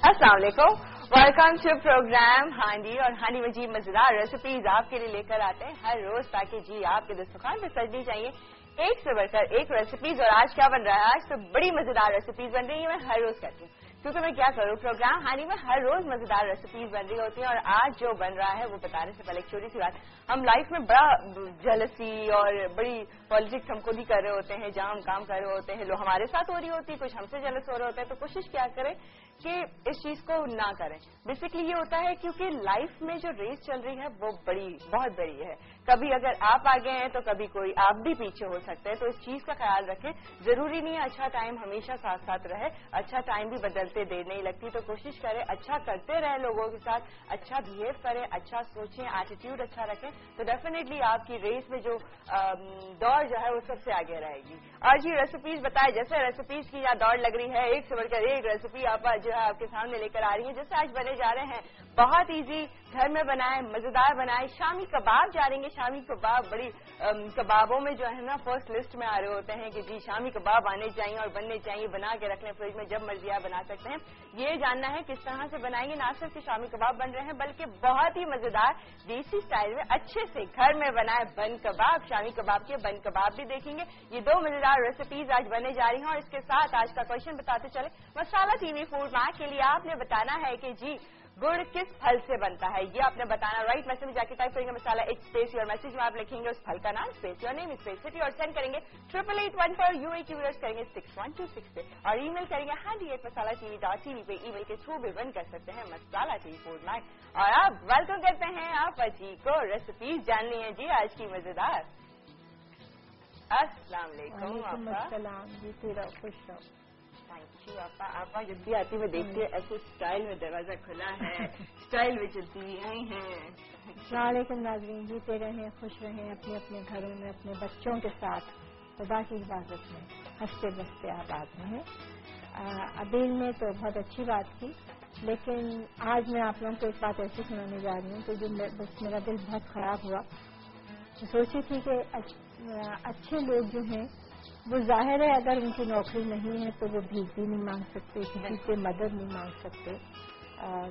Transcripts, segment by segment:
السلام علیکم، welcome to program ہانڈی. اور ہانڈی میں جی مزیدار ریسیپیز آپ کے لیے لے کر آتے ہیں ہر روز، تاکہ جی آپ کے دسترخوان پہ سجنی چاہیے ایک سے بڑھ کر ایک ریسیپیز. اور آج کیا بن رہا ہے؟ آج تو بڑی مزیدار ریسیپیز بن رہی ہیں. میں ہر روز کرتی ہوں کیونکہ میں کیا کروں، پروگرام ہانی میں ہر روز مزیدار ریسیپیز بن رہی ہوتی ہیں. اور آج جو بن رہا ہے وہ بتانے سے پہلے ایک چھوٹی سی بات، ہم لائف میں بڑا جلسی اور بڑی پالیٹکس ہم خود ہی کر رہے ہوتے ہیں، جہاں ہم کام کر رہے ہوتے ہیں، لوگ ہمارے ساتھ ہو رہی ہوتی ہے، کچھ ہم سے جلس ہو رہے ہوتے ہیں. تو کوشش کیا کریں کہ اس چیز کو نہ کریں. بیسکلی یہ ہوتا ہے کیونکہ لائف میں جو ریس چل رہی ہے وہ بہت بڑی ہے. کبھی اگر آپ آگے ہیں تو کبھی کوئی آپ بھی پیچھے ہو سکتا ہے. تو اس چیز کا خیال رکھیں. ضروری نہیں ہے اچھا ٹائم ہمیشہ ساتھ ساتھ رہے، اچھا ٹائم بھی بدلتے دیر نہیں لگتی. تو کوشش کریں اچھا کرتے رہیں لوگوں کے ساتھ، اچھا بہیو کریں، اچھا سوچیں، ایٹیٹیوڈ اچھا رکھیں. تو ڈیفینیٹلی آپ کی ریس میں جو دوڑ جو ہے وہ سب سے آگے رہے گی. اور جی ریسیپیز بتائے، جیسے ریسیپیز کی یہاں دوڑ لگ رہی ہے، ایک سے بڑھ کر ایک ریسیپی آپ جو ہے آپ کے سامنے لے کر آ رہی ہے. جیسے آج بنے جا رہے ہیں بہت ایزی، گھر میں بنائیں، مزیدار بنائیں. شامی کباب جا رہیں گے. شامی کباب بڑی کبابوں میں جو ہے نا فرسٹ لسٹ میں آ رہے ہوتے ہیں کہ جی شامی کباب آنے چاہیے اور بننے چاہیے. بنا کے رکھ لیں فریج میں، جب مرضی آپ بنا سکتے ہیں. یہ جاننا ہے کس طرح سے بنائیں گے. نہ صرف شامی کباب بن رہے ہیں بلکہ بہت ہی مزیدار دیسی اسٹائل میں اچھے سے گھر میں بنائے بن کباب. شامی کباب کے بن کباب بھی دیکھیں گے. یہ دو مزیدار ریسیپیز آج بنے جا رہی ہیں. اور اس کے ساتھ آج کا کوشچن بتاتے چلے. مسالہ ٹی وی فوڈ مارٹ کے لیے آپ نے بتانا ہے کہ جی گڑ کس پھل سے بنتا ہے. یہ آپ نے بتانا. رائٹ میسج میں جا کے ٹائپ کریں گے مسالہ ایک اسپیس اور میسج میں آپ لکھیں گے اس پھل کا نام، space your name, space city, اور سینڈ کریں گے 8881 پر. UAE کی ویورز کریں گے 6126 پہ. اور ای میل کریں گے handy@masala.tv پہ. ای میل کے تھرو بھی ون کر سکتے ہیں مسالہ ٹی وی فوڈ مارٹ. اور آپ ویلکم کرتے ہیں آپ جی کو. ریسیپیز جاننی ہے جی آج کی مزیدار. السلام علیکم. السلام جی، تیرا خوش رہو. Thank you. آپ جب بھی آتی میں دیکھتی ہے ایسے اسٹائل میں دروازہ کھلا ہے، اسٹائل میں چلتی ہوئی آئی ہیں. السلام علیکم ناظرین، جیتے رہیں، خوش رہیں اپنے اپنے گھروں میں اپنے بچوں کے ساتھ، خدا کی حفاظت میں ہنستے بستے آباد رہیں. ابھی نے تو بہت اچھی بات کی، لیکن آج میں آپ لوگوں کو ایک بات ایسی سنانے جا رہی ہوں کہ جو بس میرا دل بہت خراب ہوا. سوچی تھی کہ اچھے لوگ جو ہیں وہ ظاہر ہے اگر ان کی نوکری نہیں ہے تو وہ بھیک بھی نہیں مانگ سکتے، کسی سے مدد نہیں مانگ سکتے. اور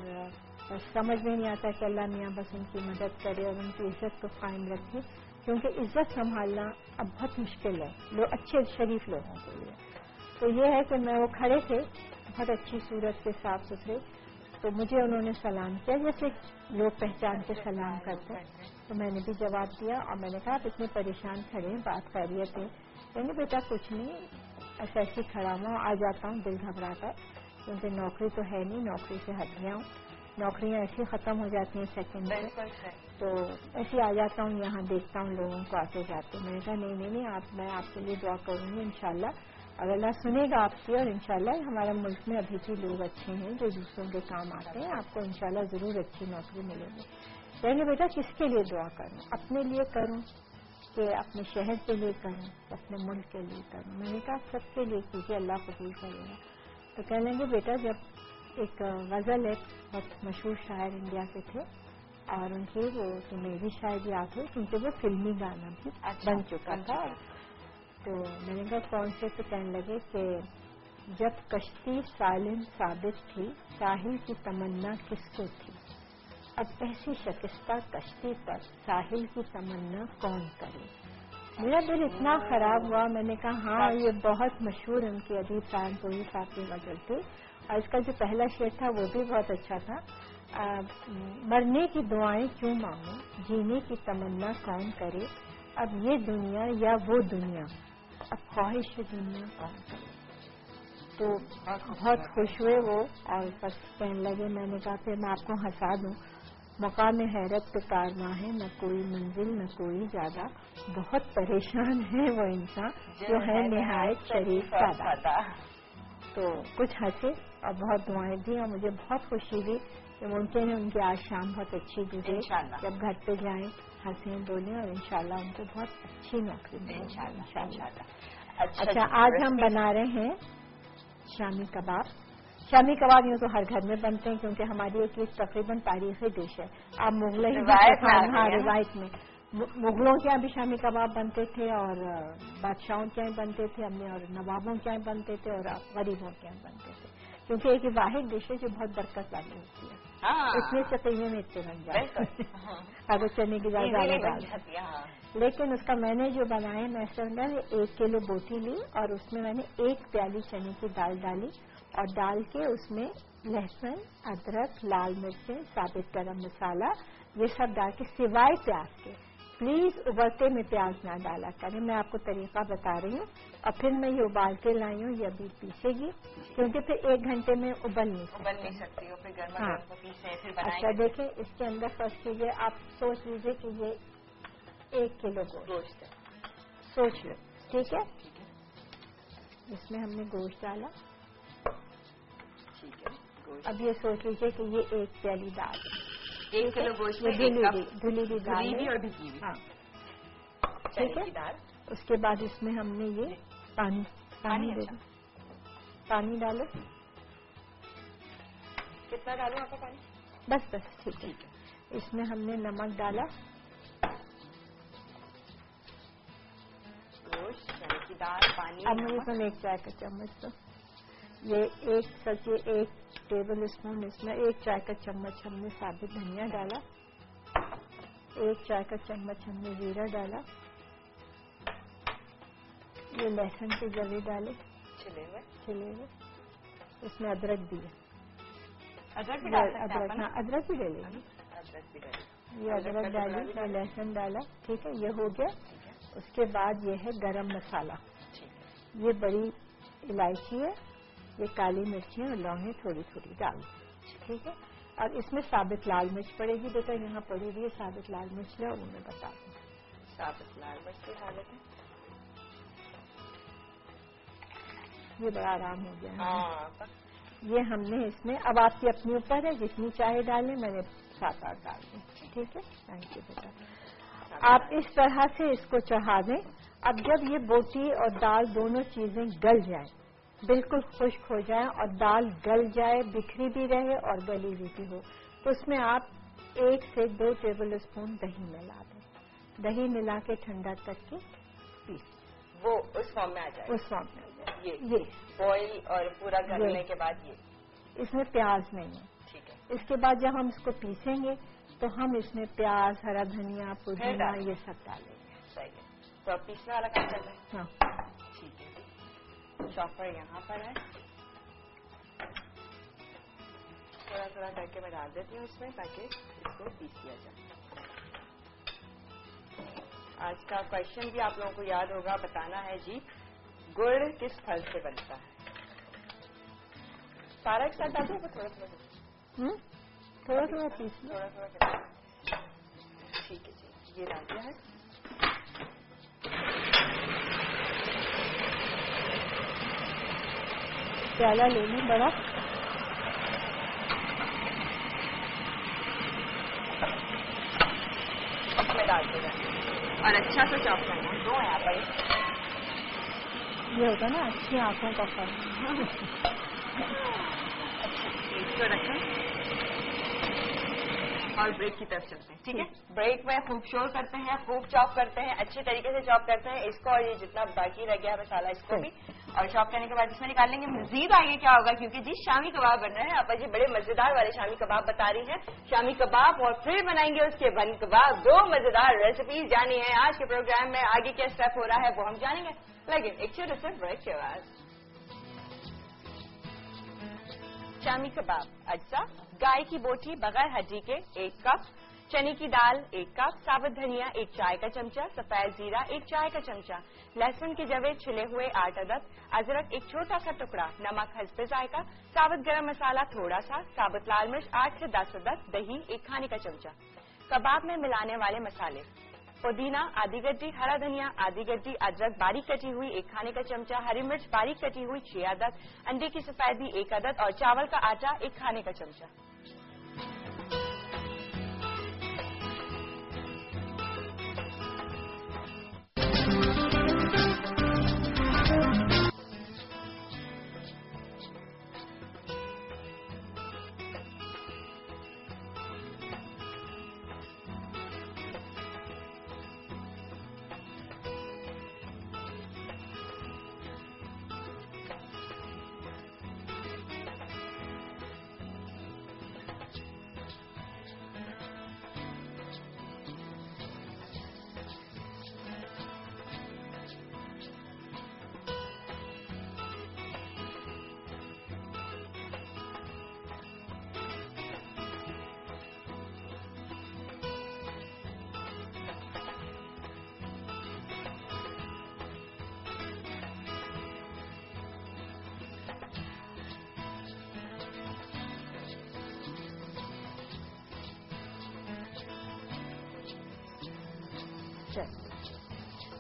بس سمجھ میں نہیں آتا کہ اللہ میاں بس ان کی مدد کرے اور ان کی عزت کو قائم رکھے، کیونکہ عزت سنبھالنا اب بہت مشکل ہے اچھے شریف لوگوں کے لیے. تو یہ ہے کہ میں وہ کھڑے تھے بہت اچھی صورت کے، صاف ستھرے. تو مجھے انہوں نے سلام کیا جیسے لوگ پہچان کے سلام کرتے ہیں. تو میں نے بھی جواب دیا اور میں نے کہا آپ اتنے پریشان کھڑے ہیں، بات خیریت ہے؟ کہیں بیٹا کچھ نہیں، ایسے کھڑا ہوں، آ جاتا ہوں دل گھبراتا ہے کیونکہ نوکری تو ہے نہیں، نوکری سے ہٹ گیا ہوں. نوکریاں ایسی ختم ہو جاتی ہیں سیکنڈ میں، تو ایسے آ جاتا ہوں یہاں دیکھتا ہوں لوگوں کو آتے جاتے. میں نے کہا نہیں میں آپ کے لیے دعا کروں گی انشاءاللہ، اور اللہ سنے گا آپ کی. اور انشاءاللہ ہمارے ملک میں ابھی بھی لوگ اچھے ہیں جو دوسروں کے کام آتے ہیں، آپ کو انشاءاللہ ضرور اچھی نوکری ملے گی. کہیں بیٹا کس کے لیے دعا کروں؟ اپنے لیے کروں کہ اپنے شہر کے لیے کروں، اپنے ملک کے لیے کروں؟ میں نے کہا سب کے لیے کیجیے، اللہ قبول کرے گا. تو کہنے لگے بیٹا جب ایک غزل ہے، بہت مشہور شاعر انڈیا کے تھے اور ان کی وہ تمہیں بھی شاید یاد ہو کیونکہ وہ فلمی گانا بھی بن چکا تھا. تو میں نے کہا کون سے؟ تو کہنے لگے کہ جب کشتی سالم ثابت تھی، ساحل کی تمنا کس کو تھی؟ اب ایسی شکستہ کشتی پر ساحل کی تمنا کون کرے؟ میرا دل اتنا خراب ہوا. میں نے کہا ہاں یہ بہت مشہور ان کی ادیب صاحب پوری صاحب کی غزل تھی. اور اس کا جو پہلا شعر تھا وہ بھی بہت اچھا تھا. مرنے کی دعائیں کیوں مانگوں، جینے کی تمنا کون کرے؟ اب یہ دنیا یا وہ دنیا، اب خواہش دنیا کون کرے؟ تو بہت خوش ہوئے وہ اور بس کہنے لگے. میں نے کہا پھر میں آپ کو ہنسا دوں. مقام حیرت پہ کارواں ہے، نہ کوئی منزل نہ کوئی زیادہ، بہت پریشان ہے وہ انسان جو ہے نہایت شریف سادہ. تو کچھ ہنسے اور بہت دعائیں دی اور مجھے بہت خوشی ہوئی کہ ممکن ہے ان کی آج شام بہت اچھی گزرے، جب گھر پہ جائیں ہنسیں بولیں اور انشاءاللہ ان کو بہت اچھی نوکری ملے انشاءاللہ. اچھا آج ہم بنا رہے ہیں شامی کباب. شامی کباب یوں تو ہر گھر میں بنتے ہیں کیونکہ ہماری ایک تقریباً تاریخی ڈش ہے. آپ مغلئی روایت میں مغلوں کے یہاں بھی شامی کباب بنتے تھے اور بادشاہوں کے یہاں بنتے تھے، اور نوابوں کے یہاں بنتے تھے اور غریبوں کے یہاں بنتے تھے. क्योंकि एक वाहिद डिश है जो बहुत बरकत वाली होती है। इतने चकइये में इतने बन जाते हैं अगर चने की दाल ज्यादा डाल। लेकिन उसका मैंने जो बनाया मैं समझा 1 किलो बोटी ली और उसमें मैंने 1 प्याली चने की दाल डाली और डाल के उसमें लहसुन, अदरक, लाल मिर्चें, साबित गरम मसाला ये सब डाल के सिवाय प्याज के, प्लीज उबलते में प्याज ना डाला करें, मैं आपको तरीका बता रही हूँ। और फिर मैं ये उबाल के लाई हूँ, ये अभी पीसेगी क्योंकि फिर 1 घंटे में उबल नहीं सकती हो, फिर गर्मा गर्म को पीसे फिर बनाएंगे। अच्छा देखिए, इसके अंदर फर्स्ट कीजिए, आप सोच लीजिए कि ये 1 किलो गोश्त है, सोच लो, ठीक है। इसमें हमने गोश्त डाला, ठीक है। अब ये सोच लीजिए कि ये 1 प्याली दाल, 1 किलो गोश्त में धुली हुई दाल और भिगी हुई, हाँ ठीक है। दाल, उसके बाद इसमें हमने ये पानी डालो। कितना डालो आपका पानी? बस ठीक है। इसमें हमने नमक डाला, गोश्त, चने की दाल, पानी। अब मुझे इसमें 1 चाय का चम्मच दो, ये 1 टेबल स्पून, इसमें 1 चाय का चम्मच हमने साबुत धनिया डाला, 1 चाय का चम्मच हमने जीरा डाला, ये लहसुन के जवे डाले छिले हुए, इसमें अदरक दिए, अदरक भी ले लेंगे, ये अदरक डाली, ये लहसुन डाला, ठीक है, ये हो गया। उसके बाद ये है गरम मसाला, ये बड़ी इलायची है, ये काली मिर्ची और लौंगे थोड़ी थोड़ी डाल, ठीक है। और इसमें साबित लाल मिर्च पड़ेगी, बेटा यहाँ पड़ी हुई है साबित लाल मिर्च, लो मैं बता दूँ, साबित लाल मिर्च की हालत है, ये बड़ा आराम हो गया है। ये हमने इसमें, अब आपकी अपने ऊपर है, जितनी चाहे डालें, मैंने 7-8 डाल दी, ठीक है। थैंक यू बेटा। आप इस तरह से इसको चढ़ा दें। अब जब ये बोटी और दाल दोनों चीजें गल जाएं, बिल्कुल खुश्क हो जाए और दाल गल जाए, बिखरी भी रहे और गली भी हो, तो उसमें आप 1 से 2 टेबल स्पून दही मिला दें, दही मिला के ठंडा करके पीस, वो उस फॉर्म में आ जाए, उस फॉर्म में आ जाए। ये बॉईल और पूरा गलने के बाद ये, इसमें प्याज नहीं है, ठीक है। इसके बाद जब हम इसको पीसेंगे तो हम इसमें प्याज, हरा धनिया, पुदीना ये सब डालेंगे, सही है। तो अब पीसने वाला काम चल रहा है, हाँ ठीक है। चॉपर यहाँ पर है, थोड़ा थोड़ा करके मैं डाल देती हूँ इसमें ताकि इसको पीस दिया जाए। आज का क्वेश्चन भी आप लोगों को याद होगा, बताना है जी, गुड़ किस फल से बनता है? सारा एक साथ डाल दो, थोड़ा थोड़ा थोड़ा थोड़ा पीस, थोड़ा थोड़ा, ठीक है जी, ये डाल दिया है। प्याला ले लें बड़ा, इसमें डाल देगा और अच्छा से चॉप करना, दो यहाँ पर ये होता ना अच्छी आंखों का फल। इसको रखें और ब्रेक की तरफ चलते हैं, ठीक है। ब्रेक में खूब शोर करते हैं, खूब चॉप करते हैं, अच्छी तरीके से चॉप करते हैं इसको, और ये जितना बाकी रह गया मसाला इसको भी, और चॉप करने के बाद इसमें निकाल लेंगे। मजीद आगे क्या होगा, क्योंकि जी शामी कबाब बन रहे हैं, आपा जी बड़े मजेदार वाले शामी कबाब बता रही हैं, शामी कबाब, और फिर बनाएंगे उसके बन कबाब। 2 मजेदार रेसिपीज जानी है आज के प्रोग्राम में, आगे क्या स्टेप हो रहा है वो हम जानेंगे, लेकिन एक छोटे से ब्रेक के बाद। शामी कबाब अज्जा, गाय की बोटी बगैर हड्डी के 1 कप, चने की दाल 1 कप, साबुत धनिया 1 चाय का चमचा, सफेद जीरा 1 चाय का चमचा, लहसुन के जवे छिले हुए 8 अदद, अदरक 1 छोटा सा टुकड़ा, नमक हस्बे जायका, साबुत गरम मसाला थोड़ा सा, साबुत लाल मिर्च 8 से 10 अदद, दही 1 खाने का चमचा। कबाब में मिलाने वाले मसाले, पुदीना आधी गड्डी, हरा धनिया आधी गड्डी, अदरक बारीक कटी हुई 1 खाने का चमचा, हरी मिर्च बारीक कटी हुई 6 अदद, अंडे की सफेदी 1 अदद और चावल का आटा 1 खाने का चमचा।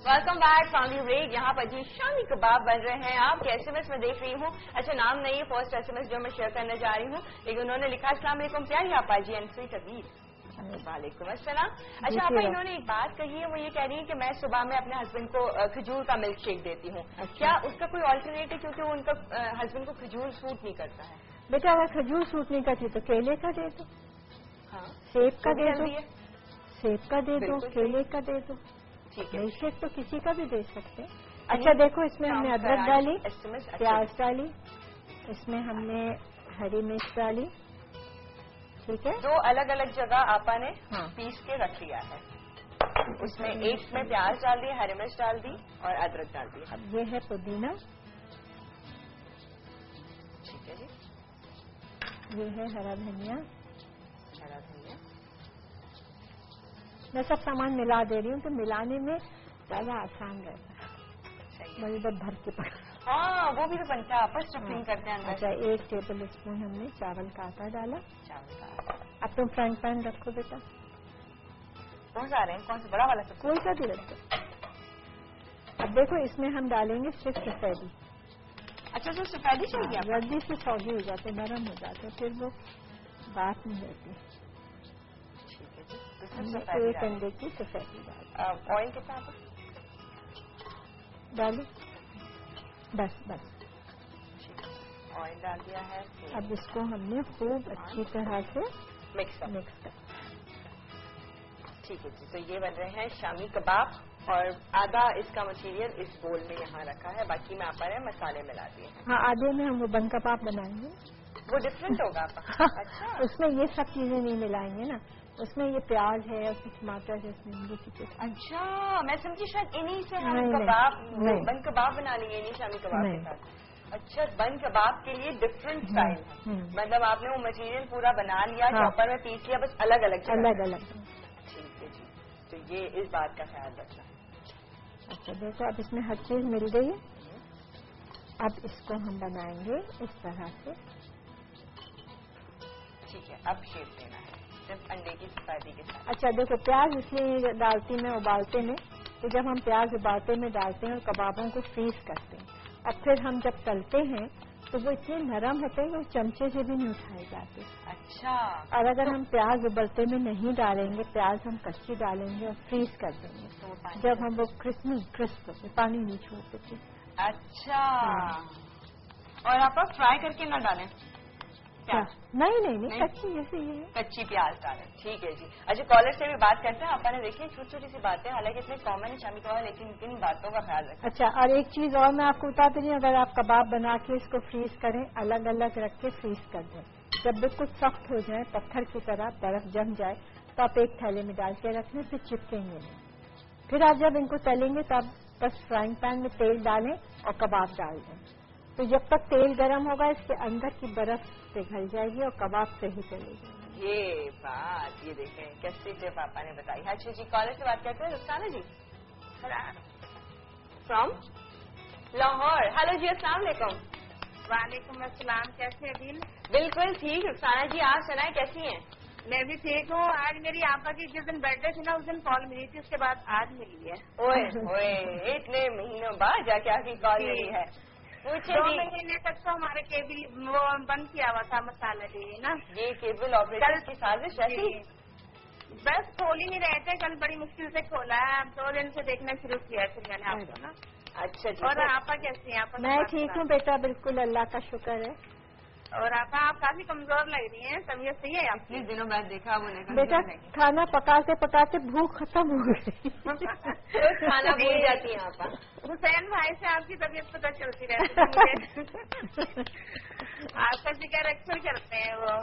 Welcome back family break. یہاں پر جی شامی کباب بن رہے ہیں. آپ کے ایس ایم ایس میں دیکھ رہی ہوں. اچھا نام نہیں ہے فرسٹ ایس ایم ایس جو میں شیئر کرنے جا رہی ہوں, لیکن انہوں نے لکھا السلام علیکم پیاری آپا جی اینڈ سویٹ ابیر. وعلیکم السلام. اچھا آپا انہوں نے ایک بات کہی ہے, وہ یہ کہہ رہی ہے کہ میں صبح میں اپنے ہسبینڈ کو کھجور کا ملک شیک دیتی ہوں. کیا اس کا کوئی آلٹرنیٹ ہے, کیونکہ وہ ان کا ہسبینڈ کو کھجور سوٹ نہیں کرتا ہے؟ بیٹا اگر کھجور سوٹ نہیں کرتی تو کیلے کا دے دو, سیب کا دے دو, سیب کا دے دو, کیلے کا دے دو. ملک شیک تو کسی کا بھی دے سکتے. اچھا دیکھو اس میں ہم نے ادرک ڈالی, پیاز ڈالی, اس میں ہم نے ہری مرچ ڈالی. ٹھیک ہے, 2 الگ الگ جگہ آپا نے پیس کے رکھ لیا ہے. اس میں ایک میں پیاز ڈال دی, ہری مرچ ڈال دی اور ادرک ڈال دی. اب یہ ہے پودینہ, ٹھیک ہے جی, یہ ہے ہرا دھنیا. ہرا دھنیا میں سب سامان ملا دے رہی ہوں تو ملانے میں زیادہ آسان رہتا ہے. میں ادھر بھر کے پکا. ہاں وہ بھی تو بنتا ہے, آپس اسٹفنگ کرتے ہیں. اچھا 1 ٹیبل اسپون ہم نے چاول کا آٹا ڈالا. چاول کا آٹا. اب تم فرائنگ پین رکھو بیٹا. کون سا رہے ہیں, کون سا بڑا والا؟ کوئی سا بھی رکھ دو. اب دیکھو اس میں ہم ڈالیں گے صرف سفیدی. اچھا تو سفیدی چاہیے؟ جلدی سے سوگی ہو جاتے, نرم ہو جاتے, پھر وہ بات نہیں رہتی. ایک انڈے کی سفیدی ڈال. آئل کتنا ڈالو؟ بس بس آئل ڈال دیا ہے. اب اس کو ہم نے خوب اچھی طرح سے مکس کر. ٹھیک ہے جی. تو یہ بن رہے ہیں شامی کباب, اور آدھا اس کا مٹیریل اس بول میں یہاں رکھا ہے, باقی میں آپ مسالے ملا دیے ہیں. ہاں آدھے میں ہم وہ بن کباب بنائیں گے, وہ ڈفرینٹ ہوگا. اچھا اس میں یہ سب چیزیں نہیں ملائیں گے نا, اس میں یہ پیاز ہے اور کچھ ٹماٹر ہے, اس میں. اچھا میں سمجھی شاید انہی سے ہم کباب بن کباب بنا لیں گے, انہی شامی کباب کے ساتھ. اچھا بن کباب کے لیے ڈفرینٹ اسٹائل ہے, مطلب آپ نے وہ مٹیریل پورا بنا لیا, چاپر میں پیس لیا, بس الگ الگ الگ الگ. ٹھیک ہے جی. تو یہ اس بات کا خیال رکھنا. اچھا دیکھو اب اس میں ہر چیز مل گئی. اب اس کو ہم بنائیں گے اس طرح سے. ٹھیک ہے, اب شیپ دینا ہے صرف انڈے کی سفیدی کے ساتھ. اچھا دیکھو پیاز اس لیے ڈالتی میں ابالتے میں, تو جب ہم پیاز ابالتے میں ڈالتے ہیں اور کبابوں کو فریز کرتے ہیں, اب پھر ہم جب تلتے ہیں تو وہ اتنے نرم ہوتے ہیں کہ چمچے سے بھی نہیں اٹھائے جاتے. اچھا. اور اگر ہم پیاز ابلتے میں نہیں ڈالیں گے, پیاز ہم کچی ڈالیں گے اور فریز کر دیں گے, جب ہم وہ کرسپ ہوتے پانی نہیں چھوڑتے تھے. اچھا. اور آپ فرائی کر کے نہ ڈالیں پیاز؟ نہیں کچی جیسے یہ کچی پیاز ڈالیں. ٹھیک ہے جی. اچھا کالر سے بھی بات کرتے ہیں. آپ نے دیکھیے چھوٹی چھوٹی سی باتیں, حالانکہ اتنے کامن ہے شامی کباب, لیکن ان باتوں کا خیال رکھیں. اچھا اور ایک چیز اور میں آپ کو بتا دوں, اگر آپ کباب بنا کے اس کو فریز کریں, الگ الگ رکھ کے فریز کر دیں, جب بالکل سخت ہو جائے پتھر کی طرح, برف جم جائے, تو آپ ایک تھیلے میں ڈال کے رکھ لیں, پھر چپکیں گے نہیں. پھر آپ جب ان کو تلیں گے تو آپ بس فرائنگ پین میں تیل ڈالیں اور کباب ڈال دیں, تو جب تک تیل گرم ہوگا اس کے اندر کی برف پگھل جائے گی اور کباب صحیح چلے گی. یہ بات یہ دیکھیں کیسی ٹپ پاپا نے بتائی. اچھا جی کالر سے بات کرتے ہیں. رخسانہ جی فرام لاہور. ہلو جی السلام علیکم. وعلیکم السلام. کیسے عدیل؟ بالکل ٹھیک. رخسانہ جی آپ سنائیں کیسی ہیں؟ میں بھی ٹھیک ہوں. آج میری آپا کی جس دن برتھ ڈے تھی نا, اس دن کال ملی تھی, اس کے بعد آج ملی ہے. اوئے اتنے مہینوں بعد جا کے آپ کی کال ملی ہے. 2 مہینے تک تو ہمارے کیبل وہ بند کیا ہوا تھا مسالہ ڈی نا. یہ کیبل آپریٹر کی سازش ہے. بس کھول ہی نہیں رہے تھے, کل بڑی مشکل سے کھولا ہے. 2 دن سے دیکھنا شروع کیا پھر میں نے آپ کو نا. اچھا جی. اور آپا کیسی ہیں؟ میں ٹھیک ہوں بیٹا, بالکل اللہ کا شکر ہے. اور آپا آپ کافی کمزور لگ رہی ہیں, طبیعت صحیح ہے آپ کی؟ دنوں بعد دیکھا بیٹا کھانا پکاتے پکاتے بھوک ختم ہو گئی. کھانا بھول جاتی ہیں آپا. حسین بھائی سے آپ کی طبیعت پتہ چلتی رہتی ہے. آپ کا ذکر اکثر کرتے ہیں وہ.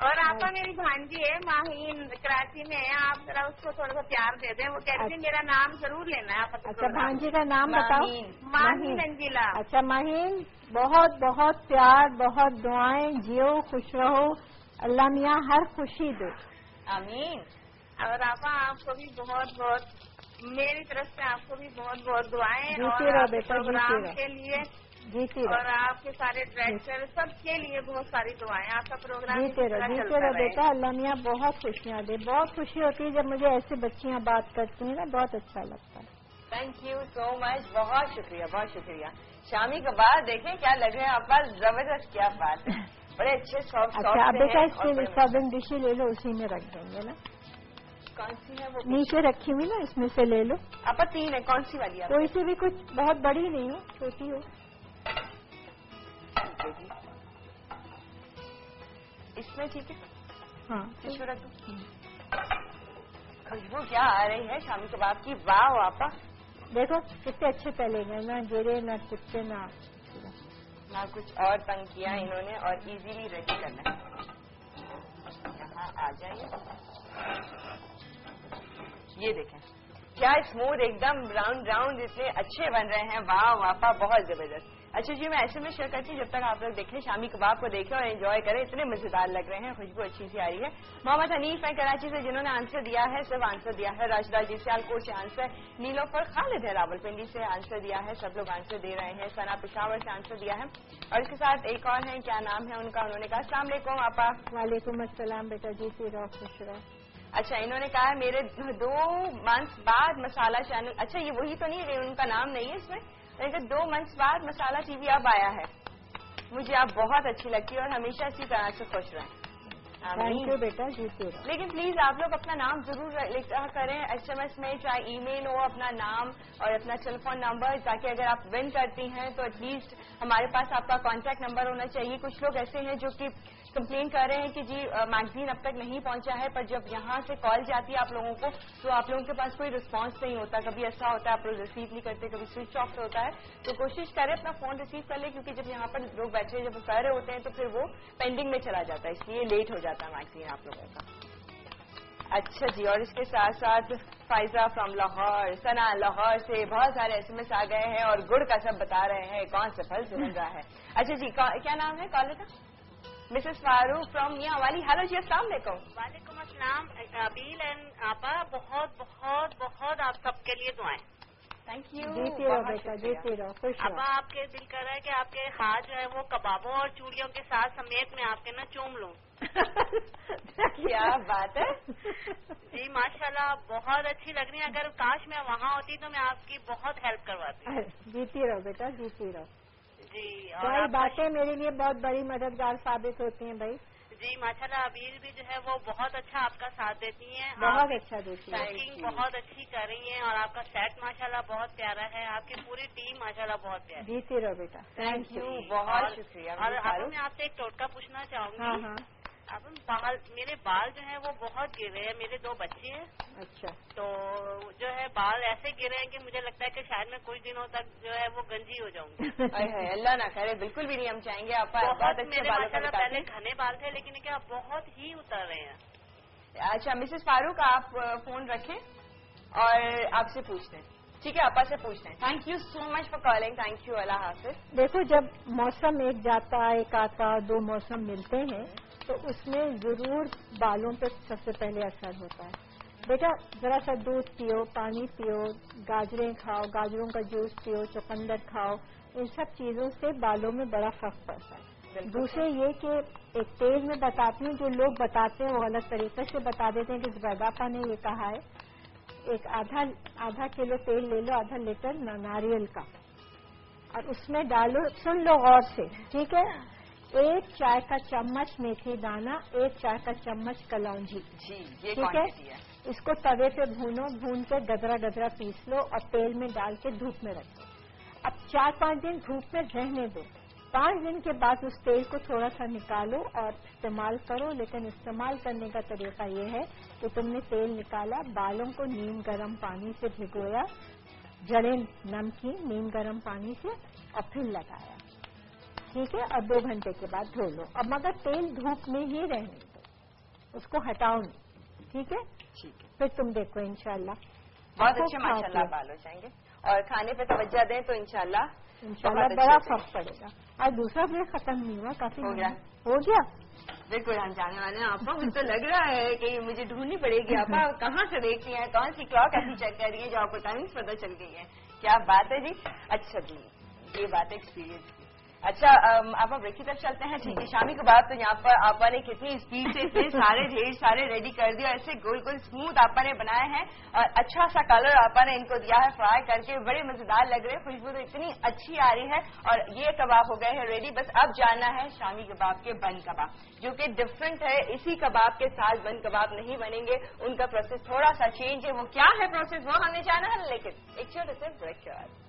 اور آپا میری بھانجی ہے ماہین, کراچی میں ہے, آپ ذرا اس کو تھوڑا سا پیار دے دیں. وہ کہہ رہی میرا نام ضرور لینا ہے آپ. اچھا بھانجی کا نام بتاؤ. ماہین انجلا. اچھا ماہین, بہت بہت پیار, بہت دعائیں, جیو خوش رہو, اللہ میاں ہر خوشی دو. آمین. اور آپا آپ کو بھی بہت بہت میری طرف سے آپ کو بھی بہت بہت دعائیں. جیتے رہو بیٹا, پروگرام کے لیے जीती और आपके सारे डायरेक्टर सबके लिए बहुत सारी दुआएं। आपका प्रोग्राम जीते रहो बेटा। अल्लाह मियाँ बहुत खुशियाँ दे। बहुत खुशी होती है जब मुझे ऐसी बच्चियाँ बात करती हैं ना, बहुत अच्छा लगता है। थैंक यू सो मच, बहुत शुक्रिया, बहुत शुक्रिया। शामी कबाब देखें क्या लग रहे हैं आप पास, जबरदस्त, क्या बात है, बड़े अच्छे सॉफ्ट। अच्छा अब बेटा इसके सर्विंग डिशें ले लो, उसी में रख देंगे ना। कौन सी है वो? नीचे रखी हुई ना, इसमें से ले लो। आपा 3 है, कौन सी वाली? कोई सी भी, कुछ बहुत बड़ी नहीं हो, छोटी हो। इसमें ठीक है। हाँ टिश्यू रख दो। खुशबू क्या आ रही है शामी कबाब की, वाह आपा। देखो कितने अच्छे तले गए, ना गिरे ना चिपके ना कुछ और तंग किया इन्होंने, और इजीली रेडी करना है। यहाँ आ जाइए, ये देखें क्या स्मूथ, एकदम राउंड राउंड इतने अच्छे बन रहे हैं, वाह वापा, बहुत जबरदस्त। अच्छा जी, मैं ऐसे में शेयर करती हूँ जब तक आप लोग देखें, शामी कबाब को देखें और एंजॉय करें, इतने मजेदार लग रहे हैं, खुशबू अच्छी सी आ रही है। मोहम्मद हनीफ है कराची से, जिन्होंने आंसर दिया है, सब आंसर दिया है। राशिदा जी सियालकोट से आंसर, नीलोफर खालिद है रावलपिंडी से आंसर दिया है, सब लोग आंसर दे रहे हैं। सना पेशावर से आंसर दिया है, और इसके साथ एक और है, क्या नाम है उनका, उन्होंने कहा अस्सलाम वालेकुम आपा। वालेकुम अस्सलाम बेटा, जीती रहो, खुश रहो। अच्छा, इन्होंने कहा है मेरे 2 मंथ्स बाद मसाला चैनल, अच्छा ये वही तो नहीं है, उनका नाम नहीं है इसमें, लेकिन 2 मंथ्स बाद मसाला टीवी अब आया है, मुझे आप बहुत अच्छी लगती है और हमेशा इसी तरह से खुश रहें। थैंक यू बेटा, जीते रहो। लेकिन प्लीज आप लोग अपना नाम जरूर लिखा करें SMS में, चाहे ईमेल हो, अपना नाम और अपना टेलीफोन नंबर, ताकि अगर आप विन करती हैं तो एटलीस्ट हमारे पास आपका कॉन्टैक्ट नंबर होना चाहिए। कुछ लोग ऐसे हैं जो कि कंप्लेन कर रहे हैं कि जी मैगजीन अब तक नहीं पहुंचा है, पर जब यहाँ से कॉल जाती है आप लोगों को तो आप लोगों के पास कोई रिस्पांस नहीं होता। कभी ऐसा होता है आप लोग रिसीव नहीं करते, कभी स्विच ऑफ होता है, तो कोशिश करें अपना फोन रिसीव कर ले, क्योंकि जब यहाँ पर लोग बैठे जब कर रहे होते हैं तो फिर वो पेंडिंग में चला जाता है, इसलिए लेट हो जाता है मैगजीन आप लोगों का। अच्छा जी, और इसके साथ साथ फाइजा फ्रॉम लाहौर, सना लाहौर से बहुत सारे SMS आ गए हैं और गुड़ का सब बता रहे हैं कौन से फल से बन रहा है। अच्छा जी, क्या नाम है कॉलर का? मिसेस फारूक फ्रॉम मियां वाली। हेलो जी, अस्सलाम वालेकुम। वालेकुम अस्सलाम अबील एंड आपा, बहुत बहुत बहुत आप सबके लिए दुआएं। Thank you. जीते रहो बेटा, जीते रहो, खुश रहो। आपा आपके दिल कर रहा है कि आपके हाथ जो है वो कबाबों और चूड़ियों के साथ समेत मैं आपके ना चूम लूं। क्या बात है जी, माशाल्लाह बहुत अच्छी लग रही है। अगर काश मैं वहाँ होती तो मैं आपकी बहुत हेल्प करवाती। जीती रहो बेटा, जीती रहो जी। और बातें मेरे लिए बहुत बड़ी मददगार साबित होती हैं भाई। जी माशाल्लाह, अबीर भी जो है वो बहुत अच्छा आपका साथ देती हैं, बहुत अच्छा देती है, कुकिंग बहुत अच्छी कर रही हैं, और आपका सेट माशाल्लाह बहुत प्यारा है, आपकी पूरी टीम माशाल्लाह बहुत प्यारी। जीती रहो बेटा, थैंक यू, बहुत शुक्रिया। और अब मैं आपसे एक टोटका पूछना चाहूंगी। हाँ हाँ। अब मेरे बाल जो है वो बहुत गिरे हैं, मेरे 2 बच्चे हैं। अच्छा। तो जो है बाल ऐसे गिरे हैं कि मुझे लगता है कि शायद मैं कुछ दिनों तक जो है वो गंजी हो जाऊंगी। अल्लाह ना करे, बिल्कुल भी नहीं, हम चाहेंगे आप बहुत अच्छे बाल। पहले घने बाल थे लेकिन क्या बहुत ही उतर रहे हैं। अच्छा मिसेस फारूक, आप फोन रखें और आपसे पूछते हैं, ठीक है? आपा से पूछते हैं। Thank you so much for calling, thank you, Allah हाफिज। देखो, जब मौसम एक जाता एक आता, 2 मौसम मिलते हैं तो उसमें जरूर बालों पे सबसे पहले असर होता है। बेटा जरा सा दूध पियो, पानी पियो, गाजरें खाओ, गाजरों का जूस पियो, चुकंदर खाओ, इन सब चीजों से बालों में बड़ा फर्क पड़ता है। दूसरे ये कि एक तेल में बताती हूँ, जो लोग बताते हैं वो गलत तरीके से बता देते हैं कि ज़ुबैदापा ने ये कहा है, एक आधा किलो तेल ले लो, आधा लीटर नारियल का, और उसमें डालो, सुन लो गौर से, ठीक है, 1 चाय का चम्मच मेथी दाना, 1 चाय का चम्मच कलौंजी, जी ये ठीक है। इसको तवे पे भूनो, भून के गदरा गदरा पीस लो और तेल में डाल के धूप में रखो। अब 4-5 दिन धूप में रहने दो। 5 दिन के बाद उस तेल को थोड़ा सा निकालो और इस्तेमाल करो, लेकिन इस्तेमाल करने का तरीका ये है कि तुमने तेल निकाला, बालों को नीम गर्म पानी से भिगोया, जड़ें नम की नीम गर्म पानी से, और फिर लगाया, ठीक है, और 2 घंटे के बाद धो लो। अब मगर तेल धूप में ही रहने दो, उसको हटाओ नहीं, ठीक है? ठीक है, फिर तुम देखो इंशाल्लाह बहुत अच्छे माशाल्लाह बाल हो जाएंगे, और खाने पे तवज्जो दें तो इंशाल्लाह बड़ा फर्क पड़ेगा। और दूसरा ब्रेक खत्म नहीं हुआ, काफी हो गया। बिल्कुल हम जाने वाले हैं आपको, मुझे तो लग रहा है कि मुझे ढूंढनी पड़ेगी आपा, कहाँ से देखती हैं, कौन सी क्लॉक ऐसी चेक कर रही है जो आपको टाइमिंग्स पता चल गई है, क्या बात है जी। अच्छा जी, ये बात एक्सपीरियंस की। अच्छा आप ब्रेक की तरफ चलते हैं। ठीक है, शामी कबाब तो यहाँ पर आपा ने कितनी स्पीड से इतने सारे ढेर सारे रेडी कर दिया, ऐसे गोल गोल स्मूथ आपा ने बनाए हैं और अच्छा सा कलर आपा ने इनको दिया है फ्राई करके, बड़े मजेदार लग रहे हैं, खुशबू तो इतनी अच्छी आ रही है। और ये कबाब हो गए हैं रेडी। बस अब जानना है शामी कबाब के बन कबाब, जो कि डिफरेंट है। इसी कबाब के साथ बन कबाब नहीं बनेंगे, उनका प्रोसेस थोड़ा सा चेंज है। वो क्या है प्रोसेस वो हमने जाना है, लेकिन एक छोटे से ब्रेक के बाद।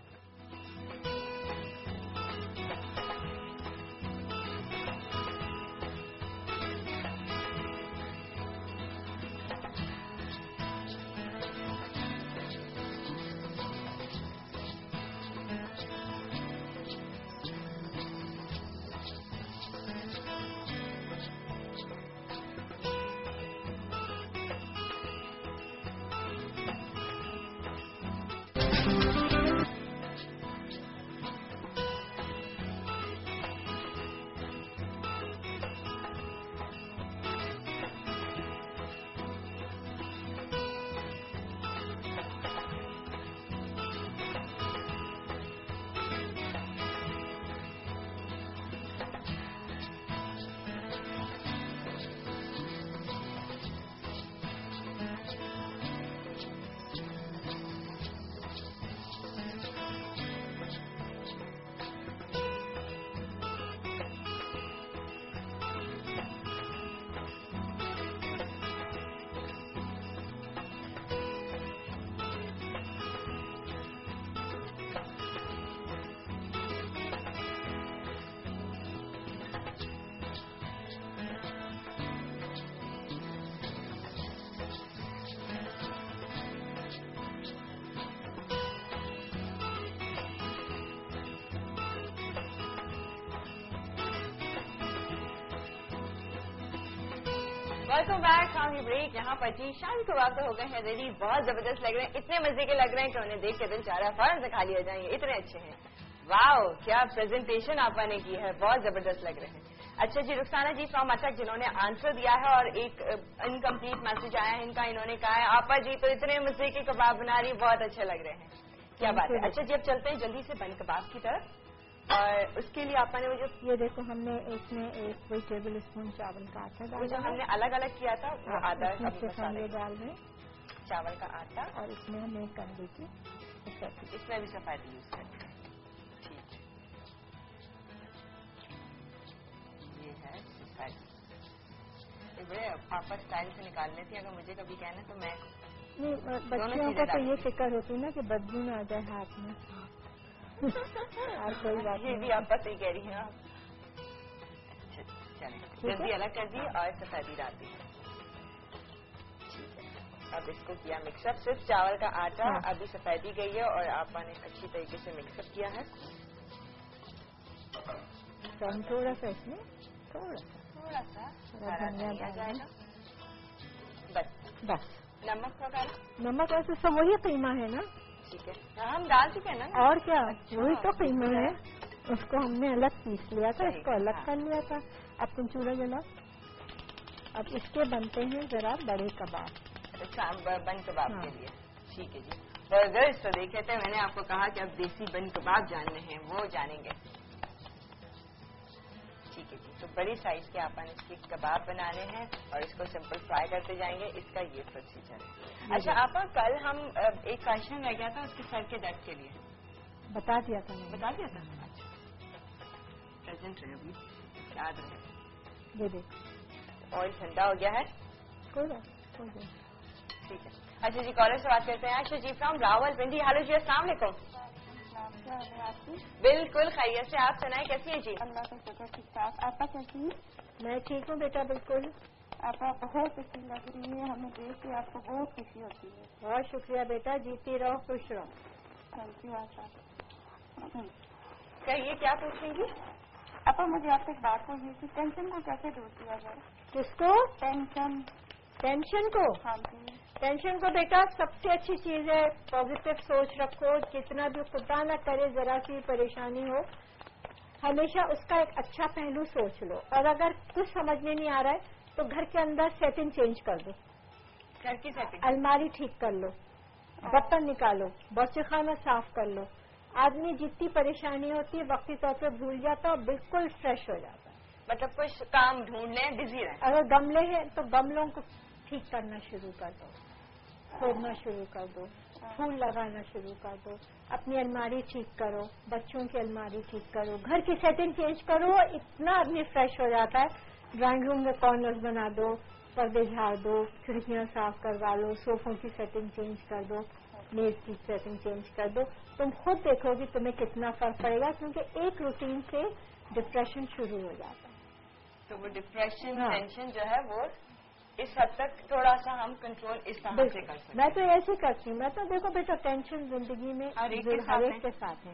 Welcome back from the break. यहाँ पर जी शामी कबाब तो हो गए हैं रेडी, बहुत जबरदस्त लग रहे हैं, इतने मजे के लग रहे हैं कि उन्हें देख के दिल चाह रहा है फौरन से खा लिया जाएंगे, इतने अच्छे हैं। वाओ, क्या प्रेजेंटेशन आपा ने की है, बहुत जबरदस्त लग रहे हैं। अच्छा जी, रुखसाना जी फ्रॉम अटक जिन्होंने आंसर दिया है और एक इनकम्प्लीट मैसेज आया है इनका, इन्होंने कहा है आपा जी तो इतने मजे के कबाब बना रही, बहुत अच्छे लग रहे हैं, क्या बात है। अच्छा जी, अब चलते हैं जल्दी से बन कबाब की तरफ, और उसके लिए आपा ने मुझे ये देखो हमने इसमें 1 टेबल स्पून चावल का आटा डाला, जो हमने अलग अलग किया था वो आधा मसाले डाल रहे, चावल का आटा, और इसमें हमें कंदी की इसमें भी सफेद यूज करते हैं। ठीक, ये है सफेद, बड़े पापा स्टाइल से निकाल लेती है, अगर मुझे कभी कहना तो मैं बच्चियों को तो ये फिक्र होती है ना कि बदबू ना आ जाए हाथ में। और कोई बात ये भी आप सही कह रही हैं आप। चलिए जल्दी अलग कर दी और सफेदी डाल दी। ठीक है, अब इसको किया मिक्सअप, सिर्फ चावल का आटा, अभी सफेदी गई है और आपा ने अच्छी तरीके से मिक्सअप किया है। थोड़ा सा इसमें थोड़ा सा धनिया जाएगा, बस नमक वगैरह, नमक वैसे सब वही कीमा है ना, ठीक है हम डाल चुके हैं ना, और क्या वही तो कीमा है, उसको हमने अलग पीस लिया था, इसको अलग कर लिया था। अब तुम चूल्हा जलाओ। अब इसके बनते हैं जरा बड़े कबाब, बन कबाब के लिए। ठीक है जी, बर्गर्स तो देखे थे, मैंने आपको कहा कि अब देसी बन कबाब जानने हैं, वो जानेंगे। ठीक है जी, तो बड़ी साइज के आपने इसके कबाब बनाने हैं और इसको सिंपल फ्राई करते जाएंगे, इसका ये प्रोसीजर है। अच्छा आपा, कल हम एक क्वेश्चन रह गया था उसके सर के दर्द के लिए, बता दिया था अच्छा प्रेजेंट रहे, अभी याद रहे। ये देखो ऑयल ठंडा हो गया है, कोई बात। ठीक है। अच्छा जी, कॉलर से बात करते हैं। आशा जी फ्रॉम रावलपिंडी। हेलो जी, अस्सलाम वालेकुम। बिल्कुल खैरियत से, आप सुनाए कैसी हैं जी? अल्लाह का शुक्र, ठीक ठाक। आपका कैसी है? मैं ठीक हूँ बेटा, बिल्कुल। आप बहुत अच्छी लग रही है, हमें देख के आपको बहुत खुशी होती है। बहुत शुक्रिया बेटा, जीती रहो, खुश रहो। थैंक यू आशा। कहिए क्या पूछेंगी? आपा मुझे आपसे एक बात पूछनी थी, टेंशन को कैसे दूर किया जाए? किसको? टेंशन को? हाँ जी। टेंशन को बेटा सबसे अच्छी चीज है पॉजिटिव सोच रखो, जितना भी खुदा न करे जरा सी परेशानी हो, हमेशा उसका एक अच्छा पहलू सोच लो। और अगर कुछ समझ में नहीं आ रहा है तो घर के अंदर सेटिंग चेंज कर दो, घर की सेटिंग, अलमारी ठीक कर लो, बर्तन निकालो, बच्चे खाना साफ कर लो, आदमी जितनी परेशानी होती है वक्ती तौर पर भूल जाता है और बिल्कुल फ्रेश हो जाता है. मतलब कुछ काम ढूंढ लें, बिजी रहें. अगर गमले हैं तो गमलों को ठीक करना शुरू कर दो, खोदना शुरू कर दो, फूल लगाना शुरू कर दो, अपनी अलमारी ठीक करो, बच्चों की अलमारी ठीक करो, घर की सेटिंग चेंज करो, इतना आदमी फ्रेश हो जाता है. ड्राइंग रूम में कॉर्नर्स बना दो, पर्दे झाड़ दो, खिड़कियां साफ करवा लो, सोफों की सेटिंग चेंज कर दो, मेज की सेटिंग चेंज कर दो. तुम खुद देखोगे तुम्हें कितना फर्क पड़ेगा, क्योंकि एक रूटीन से डिप्रेशन शुरू हो जाता है. तो वो डिप्रेशन टेंशन जो है वो इस हद तक थोड़ा सा हम कंट्रोल इस तरह से कर सकते हैं. मैं तो ऐसे करती हूँ. मैं तो देखो बेटा टेंशन जिंदगी में हर एक के साथ है.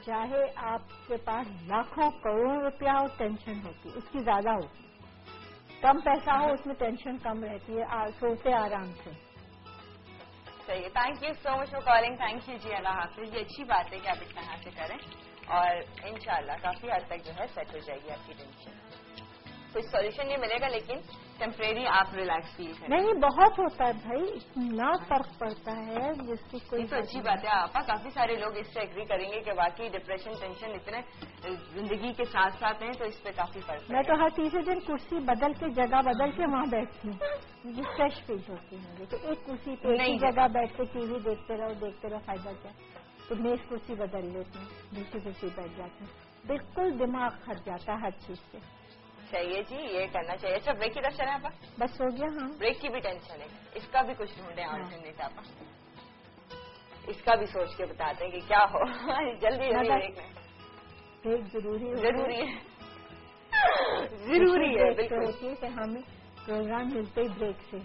चाहे आपके पास लाखों करोड़ों रुपया हो, टेंशन होती है, उसकी ज्यादा होती है. कम पैसा हो उसमें टेंशन कम रहती है, सोते आराम से. सही है. Thank you so much for calling. Thank you जी. अल्लाह हाफिज. ये अच्छी बात है कि आप इस तरह से करें और इंशाल्लाह काफी हद तक जो है सेट हो जाएगी आपकी टेंशन. कोई सॉल्यूशन नहीं मिलेगा लेकिन टेम्परेरी आप रिलैक्स फील करें. नहीं, बहुत होता है भाई, इतना फर्क पड़ता है जिसकी कोई. तो अच्छी बात है आपा. काफी सारे लोग इससे एग्री करेंगे कि वाकई डिप्रेशन टेंशन इतने जिंदगी के साथ साथ हैं, तो इस पे काफी फर्क. मैं तो हर तीसरे दिन कुर्सी बदल के जगह बदल के वहाँ बैठती हूँ, मुझे फ्रेश फील होती है. तो एक कुर्सी पे एक जगह बैठ के टीवी देखते रहो फायदा क्या. तो मैं इस कुर्सी बदल लेती हूँ, दूसरी कुर्सी बैठ जाती हूँ. बिल्कुल दिमाग हट जाता है हर चीज से. चाहिए जी, ये करना चाहिए. अच्छा, ब्रेक की तरफ चले आपा. बस हो गया. हाँ, ब्रेक की भी टेंशन है, इसका भी कुछ ढूंढे ऑल्टरनेट आपा. इसका भी सोच के बताते हैं कि क्या हो. जल्दी ब्रेक में. ब्रेक जरूरी है. जरूरी है बिल्कुल. कि हमें प्रोग्राम मिलते ही ब्रेक से.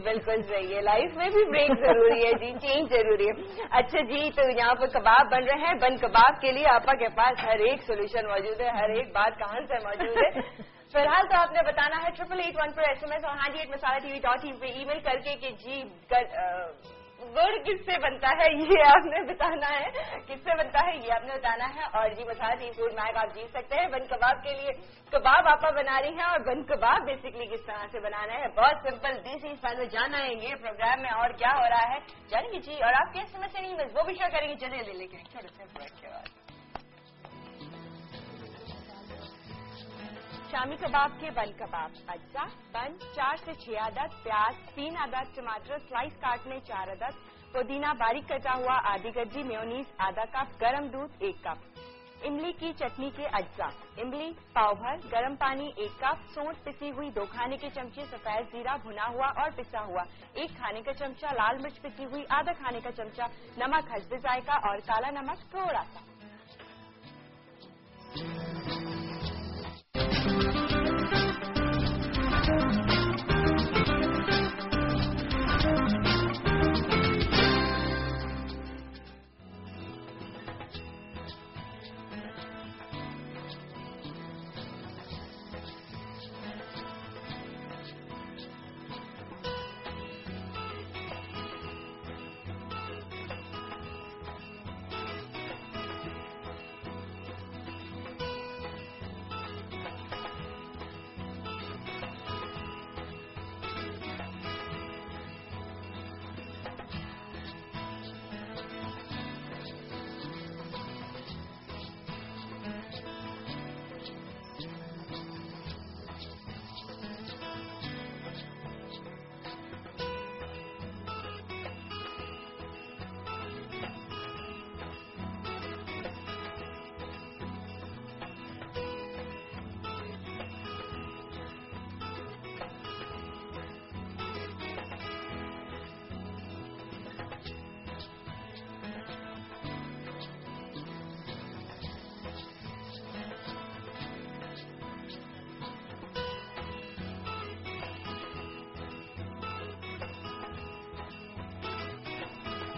बिल्कुल सही है. लाइफ में भी ब्रेक जरूरी है जी, चेंज जरूरी है. अच्छा जी, तो यहाँ पर कबाब बन रहे हैं. बन कबाब के लिए आपा के पास हर एक सोल्यूशन मौजूद है, हर एक बात का आंसर मौजूद है. फिलहाल तो आपने बताना है 8881 पर SMS और handy@masala.tv पे ईमेल करके कि जी गुड़ किससे बनता है ये आपने बताना है, किससे बनता है ये आपने बताना है. और जी मसाला टी फूड मैग आप जीत सकते हैं. बन कबाब के लिए कबाब आपा बना रही हैं और बन कबाब बेसिकली किस तरह से बनाना है बहुत सिंपल. देसी स्टाइल में जाना है ये प्रोग्राम में और क्या हो रहा है जानेंगे जी. और आपके SMS से नहीं वो भी शेयर करेंगे. चलिए लेकिन छोटे से ब्रेक के बाद शामी कबाब के बन कबाब. अज्जा बन 4 से 6 अदद, प्याज 3 अदद, टमाटर स्लाइस काटने 4 अदद, पुदीना बारीक कटा हुआ आधी गड्डी, मेयोनीज आधा कप, गरम दूध 1 कप, इमली की चटनी के अज्जा, इमली पाव भर, गरम पानी 1 कप, सौंठ पिसी हुई 2 खाने के चमचे, सफेद जीरा भुना हुआ और पिसा हुआ 1 खाने का चमचा, लाल मिर्च पिसी हुई आधा खाने का चमचा, नमक हस्बे जायका और काला नमक थोड़ा सा.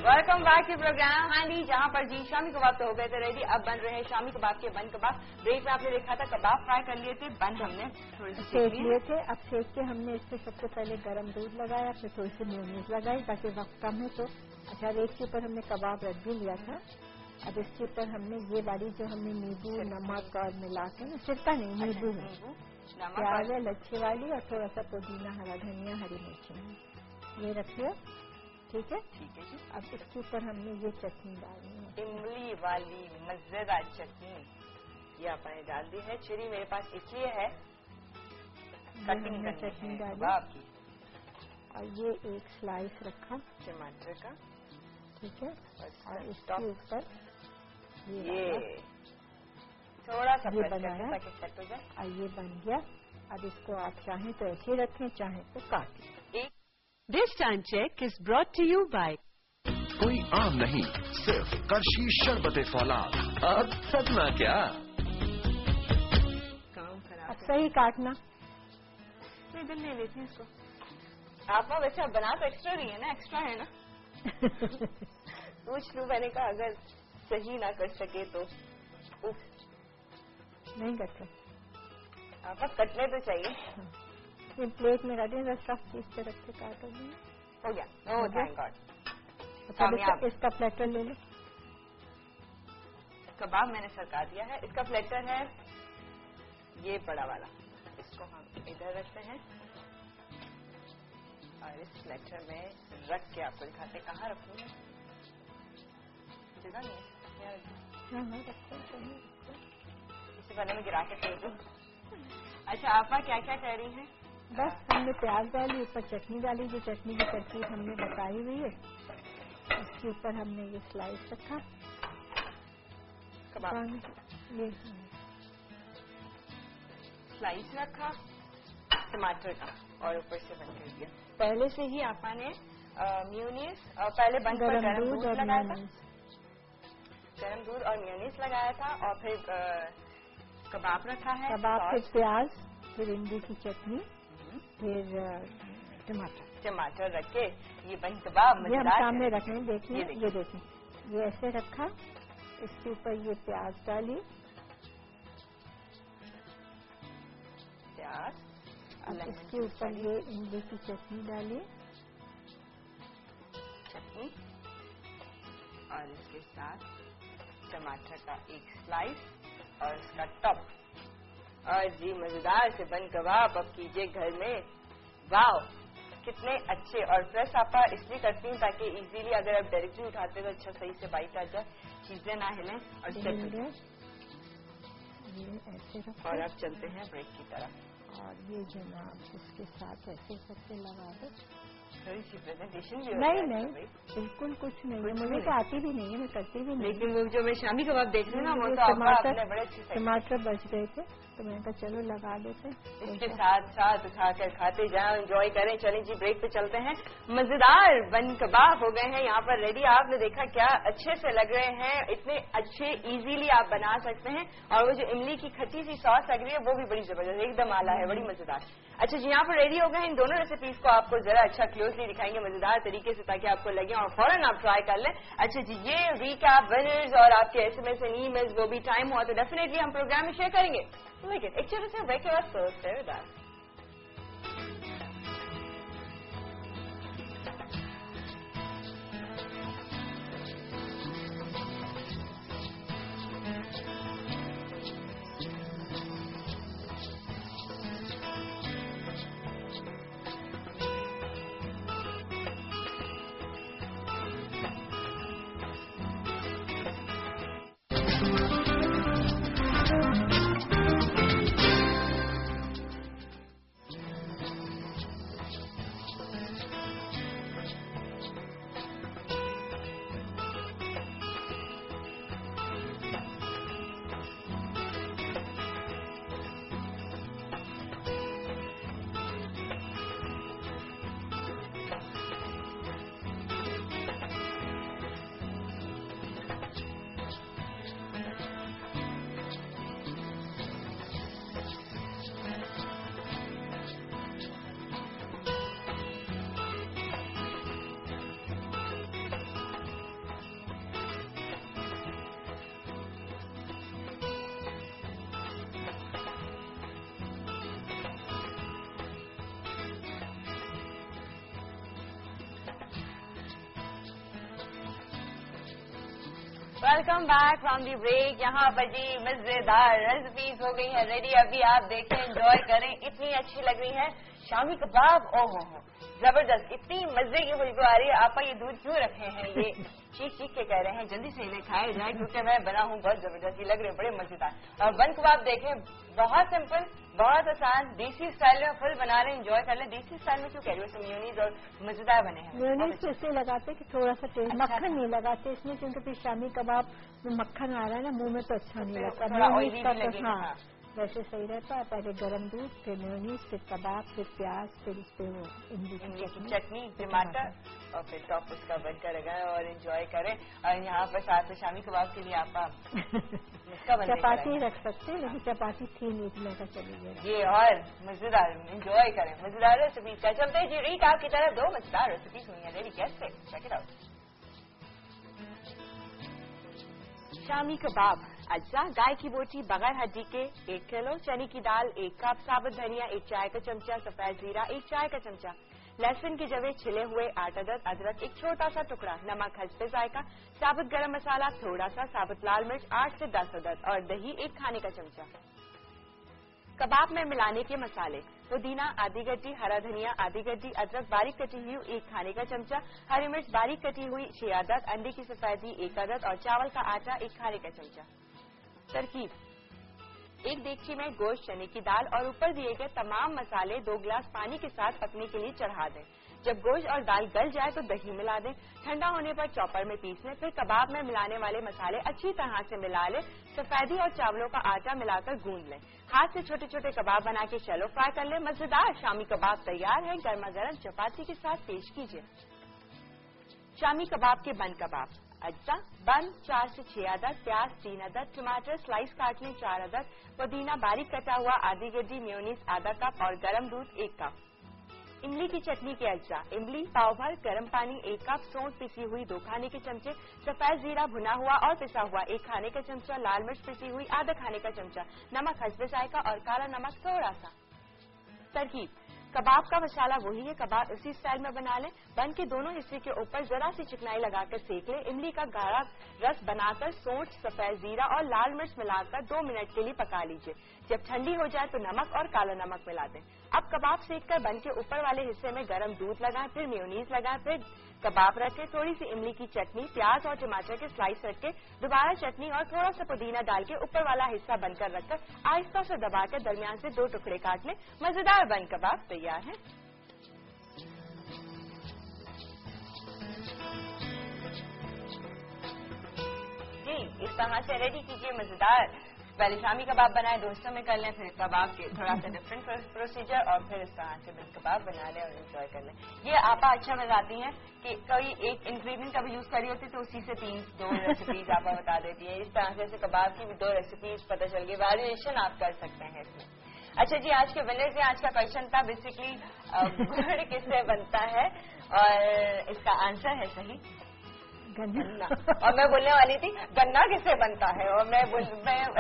वेलकम बैक टू प्रोग्राम हांडी, जहां पर जी शामी कबाब तो हो गए थे रेडी. अब बन रहे हैं शामी कबाब के बन कबाब. ब्रेक में आपने देखा था कबाब फ्राई कर लिए थे, बन हमने थोड़े से सेक लिए थे. अब सेक के हमने इस पे सबसे पहले गर्म दूध लगाया, फिर थोड़ी सी मेयोनीज लगाई ताकि वक्त कम है. तो अच्छा, एक के ऊपर हमने कबाब रख भी लिया था. अब इसके ऊपर हमने ये वाली जो हमने नींबू नमक और मिला के ना, सिरका नहीं नींबू है, प्याज है लच्छे वाली और थोड़ा सा पुदीना हरा धनिया हरी मिर्ची ये रखिए. ٹھیک ہے ٹھیک ہے جی. اب اس کے اوپر ہم نے یہ چٹنی ڈالنی ہے, املی والی مزیدار چٹنی یہ آپ نے ڈال دی ہے. چری میرے پاس اس لیے ہے کٹنگ کرنی چٹنی ہے ڈالی کباب کی. اور یہ ایک سلائس رکھا ٹماٹر کا. ٹھیک ہے, اور اس کے اوپر یہ تھوڑا سا یہ press کر بنایا دیں تاکہ سیٹ ہو جائے. اور یہ بن گیا. اب اس کو آپ چاہیں تو ایسے ہی رکھیں, چاہیں تو کاٹ لیں. This time check is brought to you by کوئی عام نہیں, صرف کرشی شربت فولاد. اب سچنا کیا کام خراب اب صحیح کاٹنا. میں ادھر لے لیتی ہوں اس کو. آپ ویسے آپ بنا تو ایکسٹرا رہی ہے نا, ایکسٹرا ہے نا. پوچھ لوں, میں نے کہا اگر صحیح نہ کر سکے تو نہیں کرتے آپ کٹنے تو چاہیے. یہ پلیٹ میں رکھیں, سخت چیز پہ رکھ کے کاٹو گے. ہو گیا. Oh thank God. اس کا پلیٹر لے لو. کباب میں نے سرکا دیا ہے. اس کا پلیٹر ہے یہ بڑا والا, اس کو ہم ادھر رکھتے ہیں اور اس پلیٹر میں رکھ کے آپ کو دکھاتے کہاں رکھوں گے. جگہ نہیں ہے, اس سے پہلے میں گرا کے پھینک دوں. اچھا آپا کیا کیا کہہ رہی ہیں؟ بس ہم نے پیاز ڈالی, اوپر چٹنی ڈالی, جو چٹنی کی ترکیب ہم نے بتائی ہوئی ہے. اس کے اوپر ہم نے یہ سلائس رکھا یہ سلائس رکھا ٹماٹر کا اور اوپر سے بند کر دیا. پہلے سے ہی آپا نے میونیز پہلے بند کر گرم دودھ لگایا تھا, گرم دودھ اور میونیز لگایا تھا, اور پھر کباب رکھا ہے. کباب, پھر پیاز, پھر املی کی چٹنی, پھر ٹماٹر رکھ کے یہ بن کباب یہ ہم سامنے رکھیں. دیکھیں یہ دیکھیں, یہ ایسے رکھا, اس کے اوپر یہ پیاز ڈالی, پیاز, اب اس کے اوپر یہ املی کی چٹنی ڈالی, چٹنی, اور اس کے ساتھ ٹماٹر کا ایک سلائس اور اس کا ٹاپ. اور جی مزیدار سے بن کباب اب کیجیے گھر میں. واو کتنے اچھے. اور پریس آپا اس لیے کرتی ہوں تاکہ ایزیلی اگر آپ ڈائریکٹلی اٹھاتے تو اچھا صحیح سے بائٹ آ جائے, چیزیں نہ ہلیں اور سیٹ ہو جائے. اور اب چلتے ہیں بریک کی طرف. اور یہ جناب اس کے ساتھ ایسے کر کے لگا دو. تھوڑی سی پریزنٹیشن بھی نہیں بالکل کچھ نہیں ہے, مجھے تو آتی بھی نہیں ہے, میں کرتی بھی نہیں. لیکن وہ جو میں شامی کباب دیکھ رہی ہوں نا وہ تو بڑے اچھے ٹماٹر بچ گئے تھے تو میں نے کہا چلو لگا دیتے. اس کے ساتھ ساتھ اٹھا کر کھاتے جائیں, انجوائے کریں. چلیں جی بریک پہ چلتے ہیں. مزیدار بن کباب ہو گئے ہیں یہاں پر ریڈی. آپ نے دیکھا کیا اچھے سے لگ رہے ہیں, اتنے اچھے ایزیلی آپ بنا سکتے ہیں. اور وہ جو املی کی کھٹی سی سوس لگ رہی ہے وہ بھی بڑی زبردست, ایک دم اعلیٰ ہے, بڑی مزیدار. اچھا جی یہاں پر ریڈی ہو گئے ہیں. ان دونوں ریسیپیز کو آپ کو ذرا اچھا کلوزلی دکھائیں گے مزیدار طریقے سے تاکہ آپ کو لگے اور فوراً آپ ٹرائی کر لیں. اچھا جی یہ ریکیپ ونرز اور آپ کے S M S and emails وہ بھی ٹائم ہوا تو ڈیفینیٹلی ہم پروگرام میں شیئر کریں گے. لیکن ایک چھوٹے سے بریک کے بعد سوچتے ہیں. Welcome back from the break. یہاں پر جی مزیدار ریسیپیز ہو گئی ہیں ریڈی. ابھی آپ دیکھیں, انجوائے کریں, اتنی اچھی لگ رہی ہے. शामी कबाब, ओहो हो जबरदस्त, इतनी मजे की खुशबू आ रही है। आपा ये दूध क्यों रखे हैं, ये चीख चीख के कह रहे हैं जल्दी से इन्हें खाए जाए क्योंकि मैं बना हूँ बहुत जबरदस्त, ये लग रहे हैं बड़े मजेदार। और बन कबाब देखें, बहुत सिंपल, बहुत आसान, देसी स्टाइल में फुल बना रहे, एंजॉय कर लें। देसी स्टाइल में क्यों कह रही हूँ, मेयोनीज और मजेदार बने हैं। मेयोनीज तो इसलिए लगाते कि थोड़ा सा टेस्ट, मक्खन नहीं लगाते इसमें क्योंकि फिर शामी कबाब में मक्खन आ रहा है ना, मुंह में तो अच्छा नहीं लगता। थोड़ा ऑयली भी लगेगा। हाँ, वैसे सही रहता है। पहले गरम दूध, फिर मेयोनीज, फिर कबाब, फिर प्याज, फिर इस पे वो इमली की चटनी, टमाटर और फिर टॉप उसका बनकर लगाएं और एंजॉय करें। और यहाँ पर साथ में शामी कबाब के लिए आप चपाती रख सकते हैं, लेकिन चपाती थी नहीं तो मैं कहा चलिए ये और मजेदार एंजॉय करें, मजेदार रेसिपी का। चलते हैं जी रीक आपकी तरफ, दो मजेदार रेसिपी हुई है रेडी कैसे, check it out. Shami kebab, अज्जा गाय की बोटी बगैर हड्डी के 1 किलो, चने की दाल 1 कप, साबुत धनिया 1 चाय का चमचा, सफेद जीरा 1 चाय का चमचा, लहसुन के जवे छिले हुए 8 अदद, अदरक 1 छोटा सा टुकड़ा, नमक हस्बे जायका, साबुत गरम मसाला थोड़ा सा, साबुत लाल मिर्च 8 से 10 अदद और दही 1 खाने का चमचा। कबाब में मिलाने के मसाले, पुदीना आधी गड्डी, हरा धनिया आधी गड्डी, अदरक बारीक कटी हुई 1 खाने का चमचा, हरी मिर्च बारीक कटी हुई 6 अदद, अंडे की सफेदी 1 अदद और चावल का आटा 1 खाने का चमचा। तरकीब, एक देगची में गोश्त, चने की दाल और ऊपर दिए गए तमाम मसाले 2 गिलास पानी के साथ पकने के लिए चढ़ा दें। जब गोश्त और दाल गल जाए तो दही मिला दें। ठंडा होने पर चॉपर में पीस लें। फिर कबाब में मिलाने वाले मसाले अच्छी तरह से मिला लें। सफेदी और चावलों का आटा मिलाकर गूंद लें। हाथ से छोटे छोटे कबाब बना के शैलो फ्राई कर लें। मजेदार शामी कबाब तैयार है। गर्मा गर्म चपाती के साथ पेश कीजिए। शामी कबाब के बन कबाब, अज्जा बन 4 से 6 अदद, प्याज 3 अदद, टमाटर स्लाइस काट लें 4 अदद, पुदीना बारीक कटा हुआ आधी गड्डी, मेयोनीज आधा कप और गरम दूध 1 कप। इमली की चटनी के अज्जा, इमली पाव भर, गर्म पानी 1 कप, सौंठ पिसी हुई 2 खाने के चमचे, सफेद जीरा भुना हुआ और पिसा हुआ 1 खाने का चमचा, लाल मिर्च पिसी हुई आधा खाने का चमचा, नमक हस्बे जायका और काला नमक थोड़ा सा। तरकीब, कबाब का मसाला वही है, कबाब इसी स्टाइल में बना लें। बन के दोनों हिस्से के ऊपर जरा सी चिकनाई लगाकर सेक लें। इमली का गाढ़ा रस बनाकर सौंठ, सफेद जीरा और लाल मिर्च मिलाकर 2 मिनट के लिए पका लीजिए। जब ठंडी हो जाए तो नमक और काला नमक मिला दें। अब कबाब सेककर बन के ऊपर वाले हिस्से में गरम दूध लगाएं, फिर मेयोनीज लगाएं, फिर कबाब रखें, थोड़ी सी इमली की चटनी, प्याज और टमाटर के स्लाइस रखें, दोबारा चटनी और थोड़ा सा पुदीना डाल के ऊपर वाला हिस्सा बनकर रखकर आहिस्ता से दबाकर दरमियान से 2 टुकड़े काट लें। मजेदार बन कबाब तैयार है। जी इस तरह से रेडी कीजिए मजेदार। पहले शामी कबाब बनाए, दोस्तों में कर लें, फिर कबाब के थोड़ा सा डिफरेंट प्रोसीजर और फिर इस तरह से बन कबाब बना लें और एंजॉय कर लें। ये आपा अच्छा बताती हैं कि कोई एक इंग्रेडिएंट कभी यूज करी होती तो उसी से 2 रेसिपीज आपा बता देती है। इस तरह से कबाब की भी 2 रेसिपीज पता चल गई, वेरिएशन आप कर सकते हैं इसमें। अच्छा जी, आज के विनर से आज का क्वेश्चन था बेसिकली गुड़ किससे बनता है और इसका आंसर है सही गन्ना। और मैं बोलने वाली थी गन्ना किससे बनता है और मैं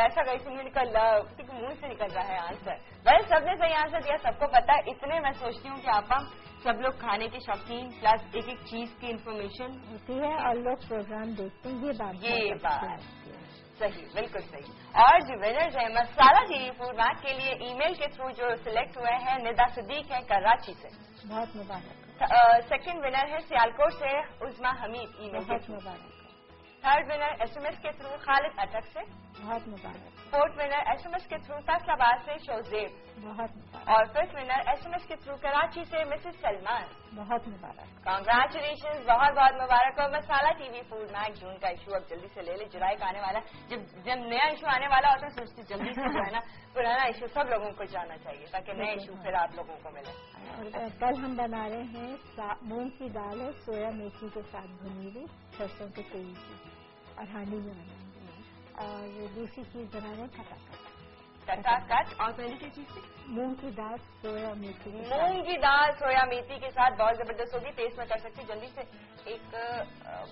ऐसा कैसे मुंह से निकल रहा है आंसर। वैसे सबने सही आंसर दिया, सबको पता है। इतने मैं सोचती हूँ कि आपा सब लोग खाने के शौकीन प्लस एक एक चीज की इंफॉर्मेशन होती है और लोग प्रोग्राम देखते हैं। ये बात सही, बिल्कुल सही। और जो विनर है मसाला टीवी फूड मैक के लिए ईमेल के थ्रू जो सिलेक्ट हुए हैं निदा सिद्दीक है कराची से, बहुत मुबारक। सेकंड विनर है सियालकोट से उस्मा हमीद, ईमेल के थ्रू। थर्ड विनर एसएमएस के थ्रू खालिद अटक से, बहुत मुबारक। फोर्थ विनर एसएमएस के थ्रू फैसलाबाद से शोजेब, बहुत मुबारक। और फिफ्थ विनर एसएमएस के थ्रू कराची से मिसेस सलमान, बहुत मुबारक। कांग्रेचुलेशन, बहुत बहुत मुबारक। और मसाला टीवी फूड मैक जून का इशू अब जल्दी से ले ले, जुलाई का आने वाला। जब नया इशू आने वाला होता है सोचती जल्दी से जो है ना पुराना इशू सब लोगों को जाना चाहिए ताकि नए इशू फिर आप लोगों को मिले। और कल हम बना रहे हैं मूंग की दाल है सोया मेथी के साथ भुनी हुई सरसों के तेल की और हांडी में बनाएंगे। और दूसरी चीज बना रहे हैं खटाखट। और पहली क्या चीज थी? मूंग की दाल सोया मेथी। मूंग की दाल सोया मेथी के साथ बहुत जबरदस्त होगी, टेस्ट में कर सकती। जल्दी से एक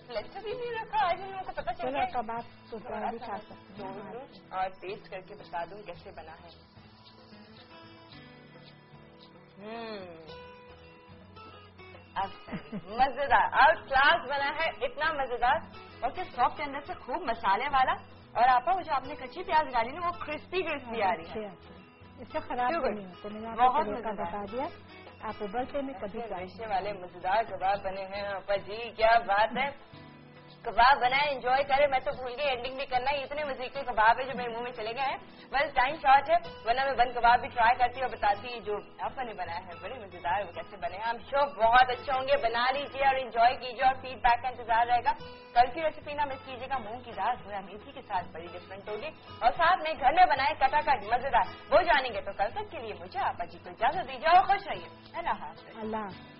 प्लेटर भी रखा आज हम लोगों को पता चला। कबाब तो भी खा सकते हैं और टेस्ट करके बता दूं कैसे बना है। मजेदार, आउट क्लास बना है, इतना मजेदार और फिर सॉफ्ट के अंदर से खूब मसाले वाला। और आपा वो जो आपने कच्ची प्याज डाली ना वो क्रिस्पी आ रही है, इससे खराब नहीं होते। मैंने बहुत आपको बता दिया आप उबलते में कभी रेशे वाले मजेदार कबाब बने हैं आपा जी, क्या बात है। कबाब बनाए, एंजॉय करें। मैं तो भूल गई एंडिंग भी करना है, इतने मजे के कबाब है जो मेरे मुंह में चले गए हैं। बस टाइम शॉर्ट है, वरना मैं बंद कबाब भी ट्राई करती और बताती जो आपा ने बनाया है बड़े मजेदार, वो कैसे बने। हम श्योर बहुत अच्छे होंगे, बना लीजिए और एंजॉय कीजिए और फीडबैक का इंतजार रहेगा। कल की रेसिपी ना मिस कीजिएगा, मूंग की दाल सोया मेथी के साथ बड़ी डिफरेंट होगी और साथ में घर में बनाए कटाकट मजेदार, वो जानेंगे। तो कल तक के लिए मुझे आपा जी को इजाजत दीजिए और खुश रहिए। अल्लाह हाफ़िज़। अल्लाह।